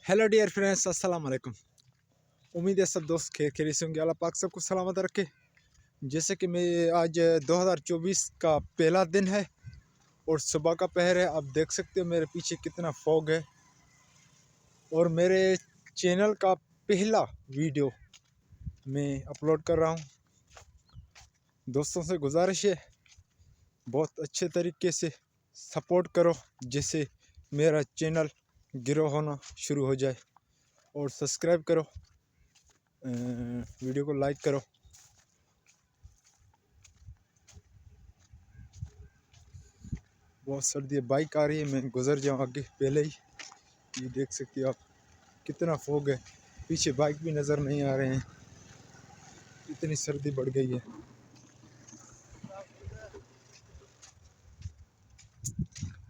Hello dear friends, अस्सलाम वालेकुम। उम्मीद है सब दोस्त खैर खैरियत से होंगे। अल्लाह पाक सबको सलामत रखे। जैसे कि मैं आज 2024 का पहला दिन है और सुबह का पहर है। आप देख सकते हो मेरे पीछे कितना फॉग है। और मेरे चैनल का पहला वीडियो मैं अपलोड कर रहा हूँ। दोस्तों से गुजारिश है बहुत अच्छे तरीके से सपोर्ट करो, जिससे मेरा चैनल ग्रो होना शुरू हो जाए। और सब्सक्राइब करो, वीडियो को लाइक करो। बहुत सर्दी है, बाइक आ रही है, मैं गुजर जाऊँ आगे पहले ही। ये देख सकते हो आप कितना फॉग है, पीछे बाइक भी नज़र नहीं आ रहे हैं, इतनी सर्दी बढ़ गई है।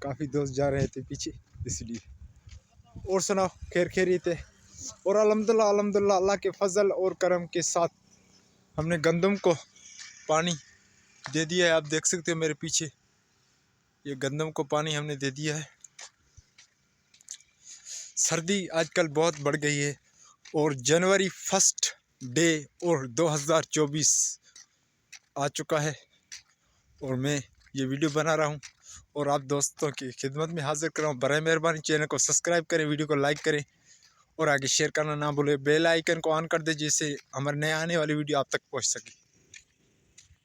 काफ़ी दोस्त जा रहे थे पीछे, इसलिए। और सुनाओ, खैर खैरियत है। और अल्हम्दुलिल्लाह अल्हम्दुलिल्लाह अल्लाह के फजल और करम के साथ हमने गंदम को पानी दे दिया है। आप देख सकते हो मेरे पीछे ये गंदम को पानी हमने दे दिया है। सर्दी आजकल बहुत बढ़ गई है और जनवरी 1 डे और 2024 आ चुका है और मैं ये वीडियो बना रहा हूँ और आप दोस्तों की खिदमत में हाजिर कर रहा हूँ। बराए मेहरबानी चैनल को सब्सक्राइब करें, वीडियो को लाइक करें और आगे शेयर करना ना भूलें। बेल आइकन को ऑन कर दें, जिससे हमारे नए आने वाली वीडियो आप तक पहुँच सके।